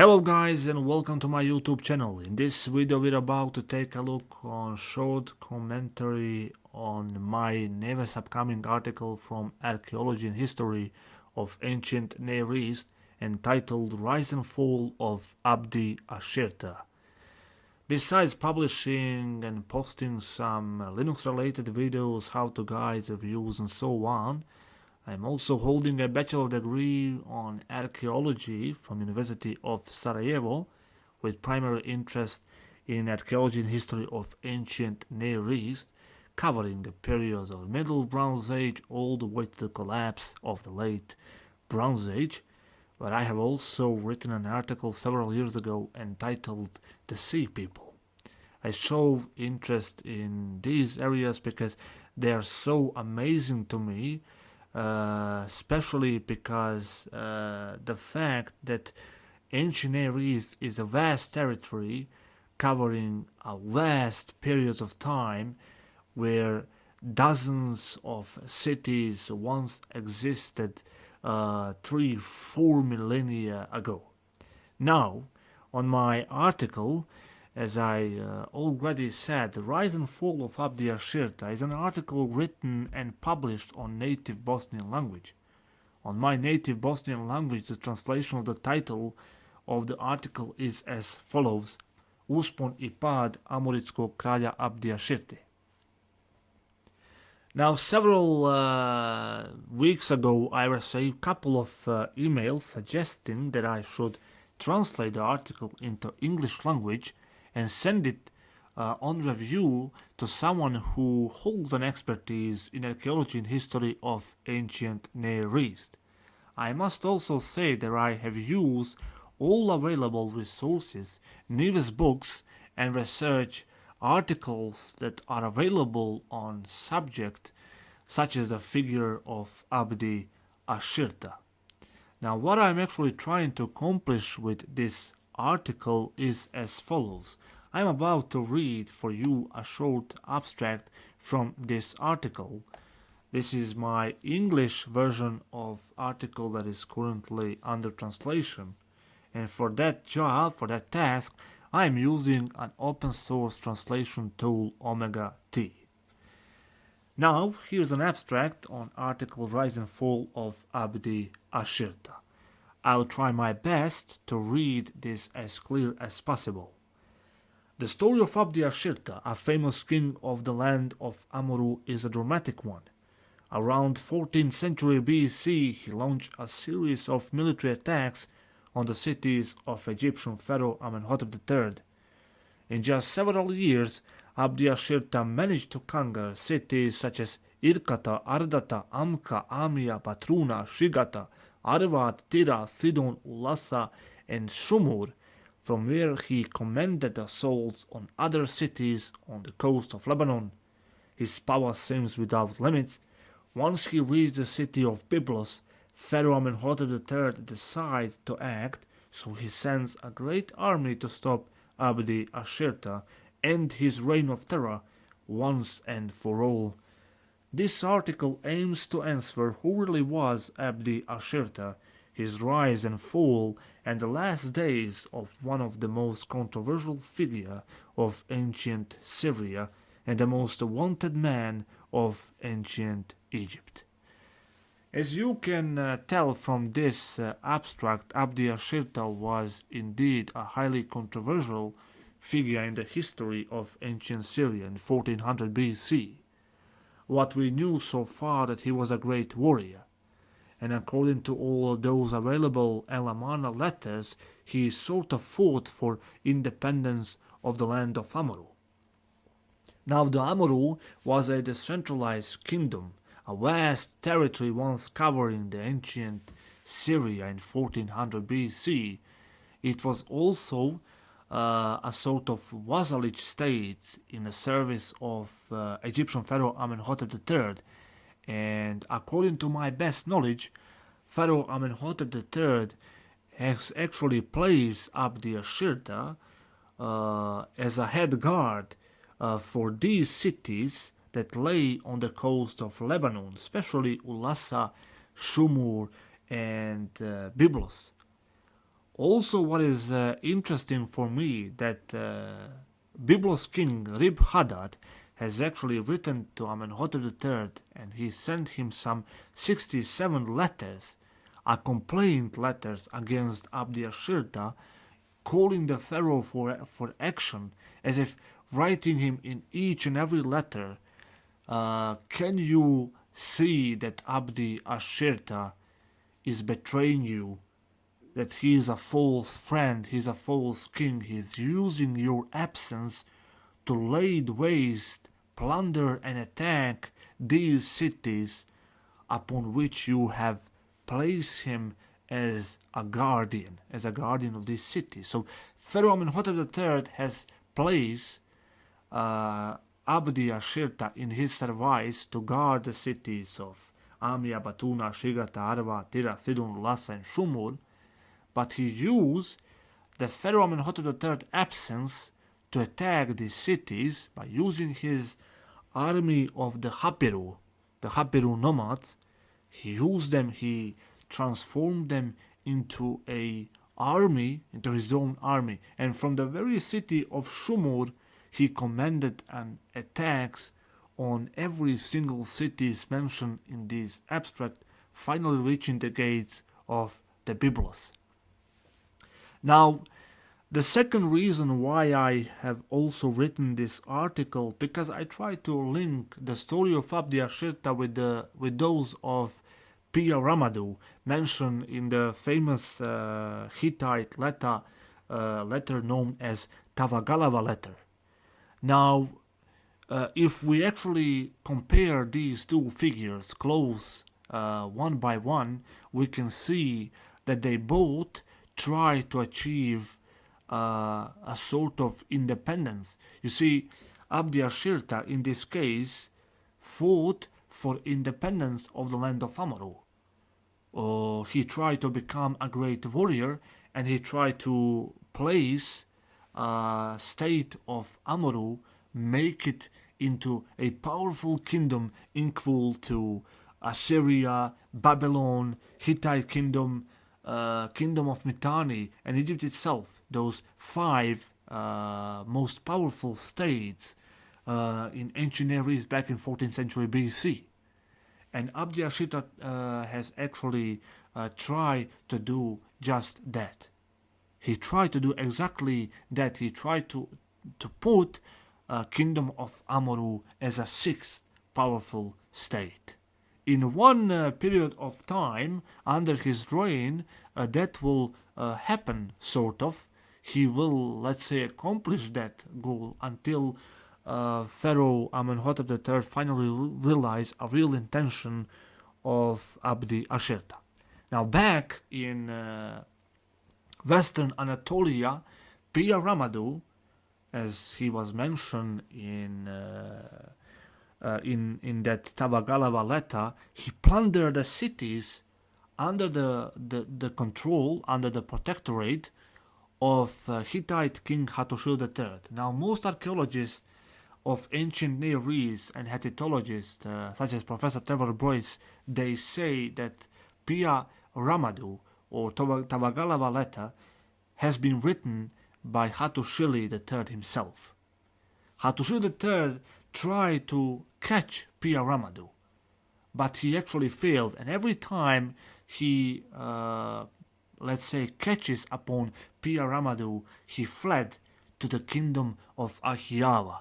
Hello guys and welcome to my YouTube channel. In this video we're about to take a look on short commentary on my newest upcoming article from Archaeology and History of Ancient Near East entitled Rise and Fall of Abdi-Ashirta. Besides publishing and posting some Linux related videos, how-to guides, reviews and so on, I'm also holding a bachelor degree on archaeology from University of Sarajevo with primary interest in archaeology and history of ancient Near East, covering the periods of Middle Bronze Age all the way to the collapse of the Late Bronze Age, where I have also written an article several years ago entitled The Sea People. I show interest in these areas because they are so amazing to me, especially because the fact that ancient Near East is a vast territory covering a vast periods of time where dozens of cities once existed 3-4 millennia ago. Now, on my article, as I already said, The Rise and Fall of Abdi-Ashirta is an article written and published on native Bosnian language. On my native Bosnian language, the translation of the title of the article is as follows: Uspon I pad Amoritskog kralja Abdi-Ashirte. Now, several weeks ago, I received a couple of emails suggesting that I should translate the article into English language and send it on review to someone who holds an expertise in archaeology and history of ancient Near East. I must also say that I have used all available resources, news books and research articles that are available on subject such as the figure of Abdi-Ashirta. Now, what I'm actually trying to accomplish with this article is as follows. I'm about to read for you a short abstract from this article. This is my English version of article that is currently under translation, and for that job, for that task, I am using an open source translation tool, Omega T. Now, here's an abstract on article Rise and Fall of Abdi-Ashirta. I'll try my best to read this as clear as possible. The story of Abdi-Ashirta, a famous king of the land of Amurru, is a dramatic one. Around 14th century BC, he launched a series of military attacks on the cities of Egyptian pharaoh Amenhotep III. In just several years, Abdi-Ashirta managed to conquer cities such as Irkata, Ardata, Amka, Amia, Batruna, Shigata, Arvad, Tira, Sidon, Ulassa, and Shumur, from where he commanded assaults on other cities on the coast of Lebanon. His power seems without limits. Once he reached the city of Byblos, Pharaoh Amenhotep III decides to act, so he sends a great army to stop Abdi-Ashirta and his reign of terror once and for all. This article aims to answer who really was Abdi-Ashirta, his rise and fall, and the last days of one of the most controversial figures of ancient Syria and the most wanted man of ancient Egypt. As you can tell from this abstract, Abdi-Ashirta was indeed a highly controversial figure in the history of ancient Syria in 1400 BC. What we knew so far that he was a great warrior, and according to all those available Elamana letters, he sort of fought for independence of the land of Amurru. Now, the Amurru was a decentralized kingdom, a vast territory once covering the ancient Syria in 1400 BC. It was also a sort of vassalage state in the service of Egyptian pharaoh Amenhotep III, and according to my best knowledge, Pharaoh Amenhotep III has actually placed Abdi-Ashirta as a head guard for these cities that lay on the coast of Lebanon, especially Ulassa, Shumur, and Byblos. Also, what is interesting for me that Biblos king Rib-Hadad has actually written to Amenhotep III, and he sent him some 67 letters, complaint letters against Abdi-Ashirta, calling the pharaoh for action, as if writing him in each and every letter, can you see that Abdi-Ashirta is betraying you, that he is a false friend, he is a false king, he is using your absence to lay waste, plunder, and attack these cities upon which you have placed him as a guardian of these cities. So Pharaoh Amenhotep III has placed Abdi-Ashirta in his service to guard the cities of Amia, Batuna, Shigata, Arva, Tira, Sidon, Lhasa, and Shumur, but he used the Pharaoh Amenhotep III's absence to attack these cities by using his army of the Hapiru nomads. He used them, he transformed them into a army, into his own army, and from the very city of Shumur, he commanded an attacks on every single city mentioned in this abstract, finally reaching the gates of the Byblos. Now, the second reason why I have also written this article, because I try to link the story of Abdi-Ashirta with those of Pia Ramadu, mentioned in the famous Hittite letter known as Tavagalava letter. Now, if we actually compare these two figures close one by one, we can see that they both try to achieve a sort of independence. You see, Abdi-Ashirta in this case fought for independence of the land of Amaru. He tried to become a great warrior, and he tried to place state of Amaru, make it into a powerful kingdom equal to Assyria, Babylon, Hittite kingdom, kingdom of Mitanni, and Egypt itself, those five most powerful states in ancient Near East back in 14th century BC. And Abdi-Ashirta has actually tried to do just that. He tried to do exactly that. He tried to put kingdom of Amaru as a sixth powerful state. In one period of time under his reign, that will happen, sort of. He will, let's say, accomplish that goal until Pharaoh Amenhotep III finally realized a real intention of Abdi-Ashirta. Now, back in Western Anatolia, Pia Ramadu, as he was mentioned in that Tavagalava letter, he plundered the cities under the control, under the protectorate of Hittite King Hattusil III. Now, most archaeologists of ancient Near East and Hittitologists, such as Professor Trevor Boyce, they say that Pia Ramadu, or Tavagalava letter, has been written by Hattusili III himself. Hattusili III tried to catch Pia Ramadu, but he actually failed, and every time he, let's say, catches upon Pia Ramadu, he fled to the kingdom of Ahiava.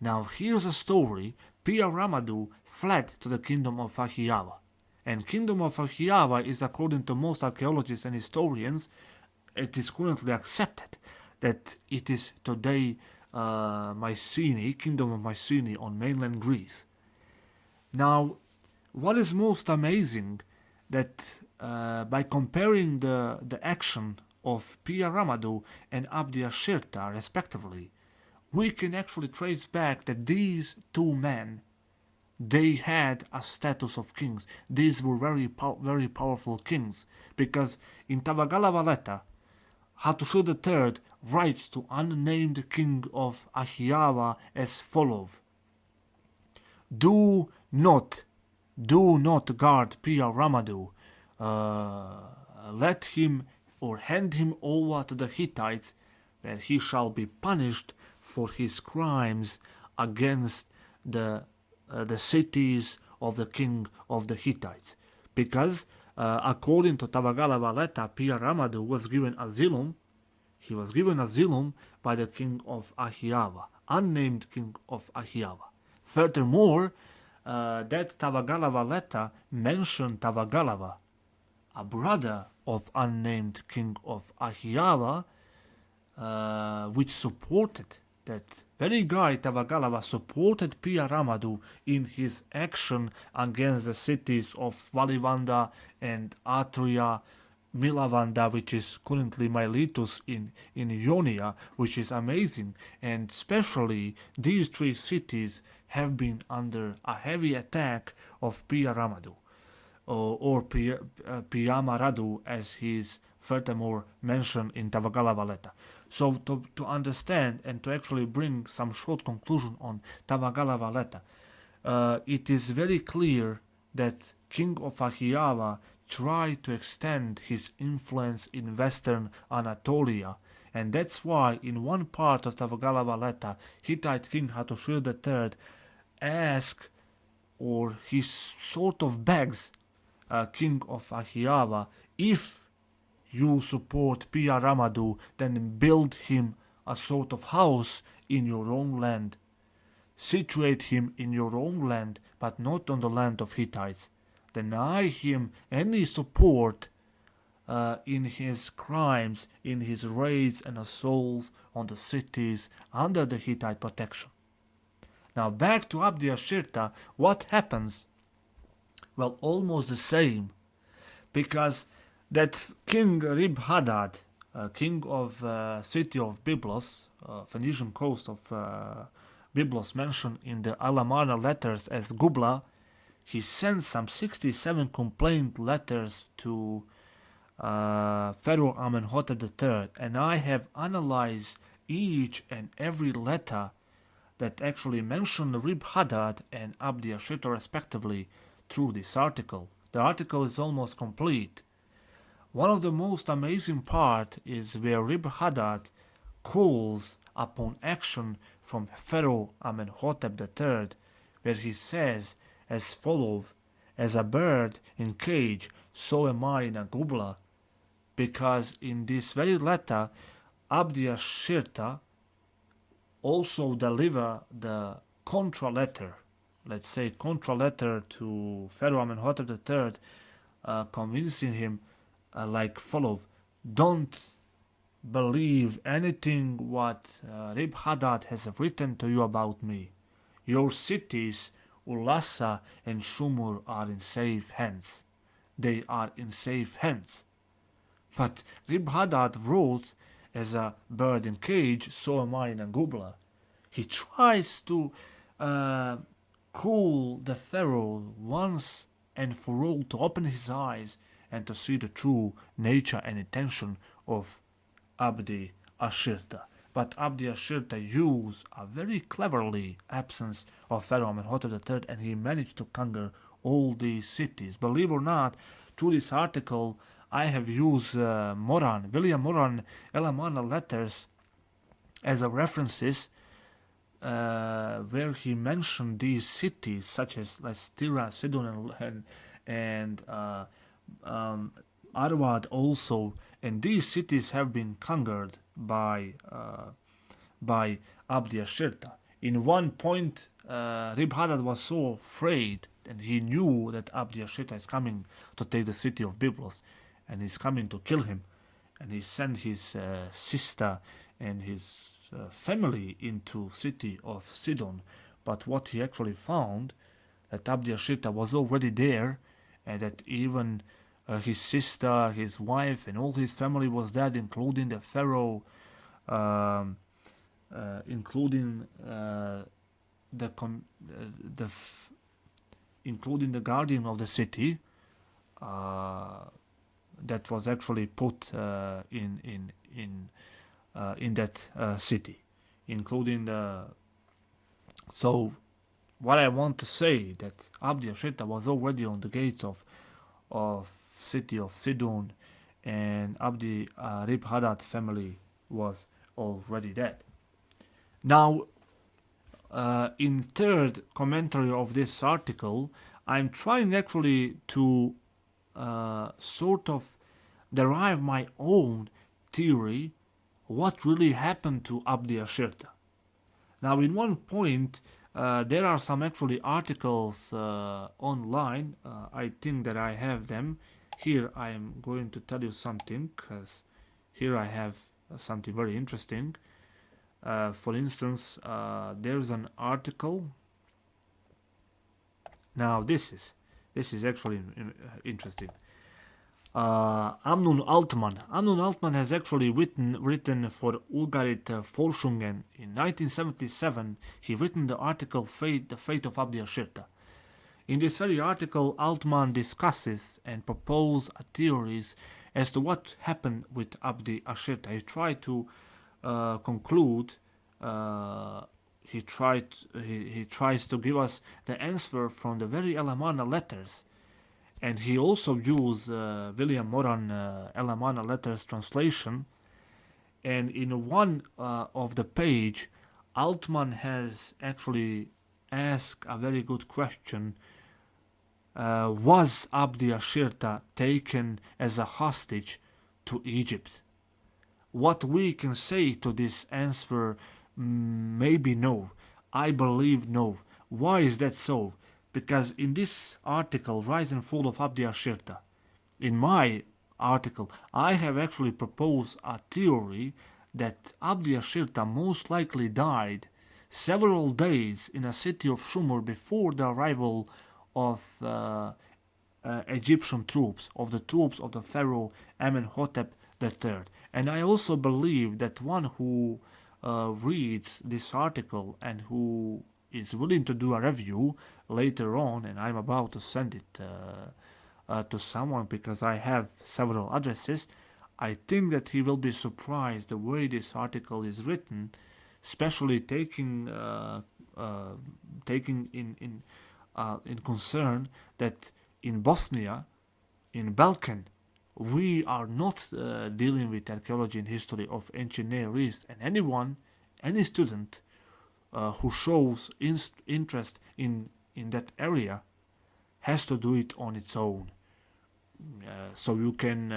Now here's a story. Pia Ramadu fled to the kingdom of Ahiava, and kingdom of Ahiava is, according to most archaeologists and historians, it is currently accepted that it is today Mycenae, kingdom of Mycenae on mainland Greece. Now, what is most amazing that by comparing the action of Pia Ramadu and Abdi-Ashirta respectively, we can actually trace back that these two men, they had a status of kings. These were very powerful kings, because in Tavagalava letter, Hattusil III writes to unnamed king of Ahiava as follows: Do not guard Pia Ramadu. Let him or hand him over to the Hittites, where he shall be punished for his crimes against the cities of the king of the Hittites. Because according to Tawaggala Waleta, Pir Ramadu was given asylum. He was given asylum by the king of Ahiava, unnamed king of Ahiava. Furthermore, that Tawaggala Waleta mentioned Tawagalava, a brother of unnamed king of Ahiava, which supported that very guy Tawagalava supported Pir Ramadu in his action against the cities of Valivanda and Atria, Milavanda, which is currently Miletus in Ionia, which is amazing, and especially these three cities have been under a heavy attack of Pir Ramadu, or Piyamaradu, as he is furthermore mentioned in Tawaggala Waleta. So to understand and to actually bring some short conclusion on Tawaggala Waleta, it is very clear that King of Ahiava tried to extend his influence in western Anatolia, and that's why in one part of Tawaggala Waleta, Hittite King Hattusil III asked, or he sort of begs King of Ahiava, if you support Pir Ramadu, then build him a sort of house in your own land. Situate him in your own land, but not on the land of Hittites. Deny him any support in his crimes, in his raids and assaults on the cities under the Hittite protection. Now back to Abdi-Ashirta, what happens? Well, almost the same, because that King Rib-Hadad, king of city of Byblos, Phoenician coast of Byblos, mentioned in the Alamarna letters as Gubla, he sent some 67 complaint letters to Pharaoh Amenhotep III, and I have analyzed each and every letter that actually mentioned Rib-Hadad and Abdi-Ashirta respectively through this article. The article is almost complete. One of the most amazing part is where Rib-Hadad calls upon action from Pharaoh Amenhotep III, where he says as follows: "As a bird in cage, so am I in a gubla," because in this very letter, Abdi-Ashirta also deliver the contra letter, let's say contra letter to Pharaoh Amenhotep III, convincing him like follows: "Don't believe anything what Rib-Hadad has written to you about me. Your cities, Ulassa and Shumur, are in safe hands. They are in safe hands." But Rib-Hadad wrote, "As a bird in cage, so am I in a gubla." He tries to cool the Pharaoh once and for all, to open his eyes and to see the true nature and intention of Abdi-Ashirta. But Abdi-Ashirta used a very cleverly absence of Pharaoh Amenhotep III, and he managed to conquer all these cities. Believe it or not, through this article, I have used William Moran Elamana letters as a references, where he mentioned these cities such as Lystira, Sidon, and Arvad also, and these cities have been conquered by Abdi-Ashirta. In one point, Rib-Hadad was so afraid, and he knew that Abdi-Ashirta is coming to take the city of Byblos, and he's coming to kill him, and he sent his sister and his family into city of Sidon. But what he actually found, that Abdi-Ashirta was already there, and that even his sister, his wife, and all his family was dead, including the pharaoh, including including the guardian of the city, that was actually put in that city, including the. So, what I want to say that Abdi-Ashirta was already on the gates of city of Sidon, and Abdi Rib Haddad family was already dead. Now, in third commentary of this article, I'm trying actually to sort of derive my own theory what really happened to Abdi-Ashirta. Now, in one point, there are some actually articles online. I think that I have them. Here I am going to tell you something, because here I have something very interesting. For instance, there's an article. Now this is actually interesting. Amnon Altman. Amnon Altman has actually written for Ulgarit Forschungen in 1977. He written the article The Fate of Abdi-Ashirta. In this very article, Altman discusses and proposes theories as to what happened with Abdi-Ashirta. He tried to conclude. He tries to give us the answer from the very Elamana letters. And he also used William Moran Elamana letters translation. And in one of the page, Altman has actually asked a very good question. Was Abdi-Ashirta taken as a hostage to Egypt? What we can say to this answer, maybe no. I believe no. Why is that so? Because in this article, Rise and Fall of Abdi-Ashirta, in my article, I have actually proposed a theory that Abdi-Ashirta most likely died several days in a city of Shumur before the arrival of Egyptian troops, of the troops of the Pharaoh Amenhotep III. And I also believe that one who reads this article and who is willing to do a review later on, and I'm about to send it to someone because I have several addresses, I think that he will be surprised the way this article is written, especially taking in concern that in Bosnia, in Balkan, we are not dealing with archaeology and history of ancient Near East, and any student who shows interest in that area has to do it on its own. So you can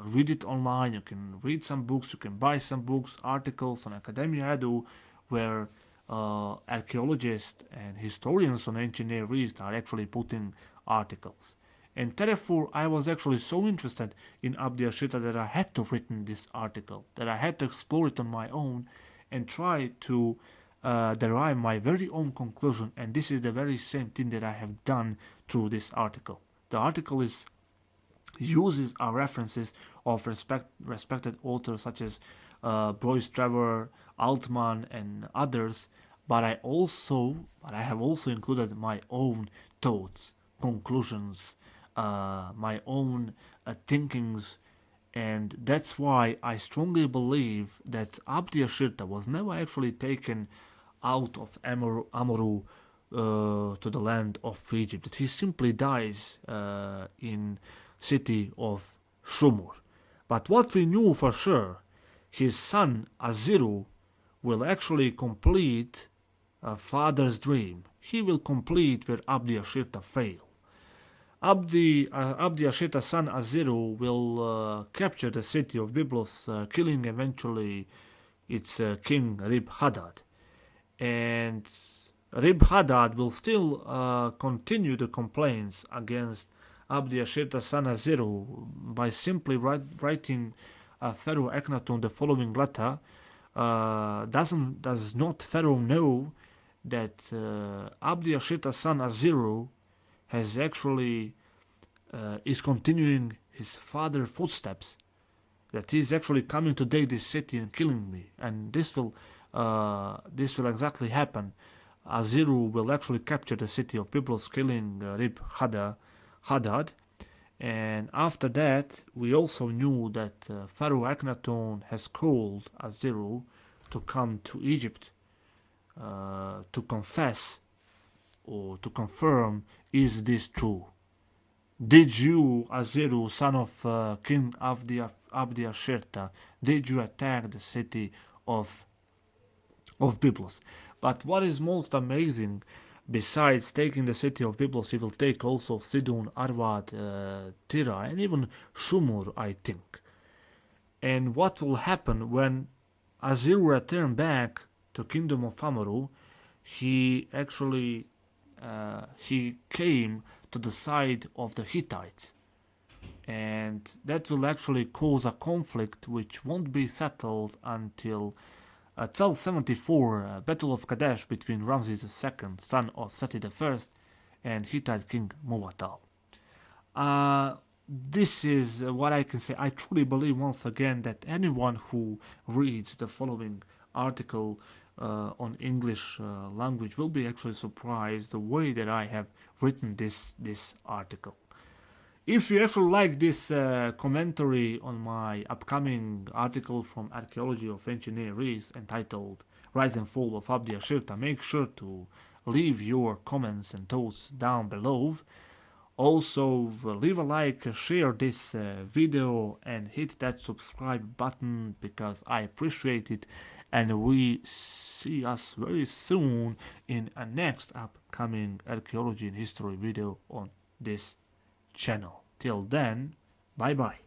read it online, you can read some books, you can buy some books, articles on Academia Edu, where archaeologists and historians on ancient Near East are actually putting articles. And therefore, I was actually so interested in Abdi-Ashirta that I had to written this article, that I had to explore it on my own and try to derive my very own conclusion. And this is the very same thing that I have done through this article. The article uses our references of respected authors such as Boyce Trevor, Altman, and others, but I have also included my own thoughts, conclusions, my own thinkings, and that's why I strongly believe that Abdi-Ashirta was never actually taken out of Amuru to the land of Egypt. That he simply dies in city of Shumur. But what we knew for sure, his son Aziru will actually complete father's dream. He will complete where Abdi-Ashirta failed. Abdi-Ashirta's son Aziru will capture the city of Byblos, killing eventually its king Rib Haddad. And Rib Haddad will still continue the complaints against Abdi-Ashirta's son Aziru by simply writing Pharaoh Akhenaton the following letter. Does not Pharaoh know that Abdi-Ashirta's son Aziru has actually is continuing his father's footsteps, that he is actually coming to take this city and killing me, and this will exactly happen. Aziru will actually capture the city of Byblos, killing Rib Haddad, and after that we also knew that Pharaoh Akhenaton has called Aziru to come to Egypt to confess or to confirm, is this true? Did you, Aziru, son of King Abdi-Ashirta, did you attack the city of Byblos? But what is most amazing, besides taking the city of Byblos, he will take also Sidon, Arvad, Tira, and even Shumur, I think. And what will happen when Azir returned back to Kingdom of Amaru? He actually he came to the side of the Hittites, and that will actually cause a conflict which won't be settled until 1274, Battle of Kadesh between Ramses II, son of Seti I, and Hittite king Muwatal. Uh, this is what I can say. I truly believe once again that anyone who reads the following article on English language will be actually surprised the way that I have written this article. If you actually like this commentary on my upcoming article from Archaeology of Ancient Near East entitled Rise and Fall of Abdi-Ashirta, make sure to leave your comments and thoughts down below. Also, leave a like, share this video, and hit that subscribe button because I appreciate it. And we see us very soon in a next upcoming archaeology and history video on this channel. Till then, bye bye.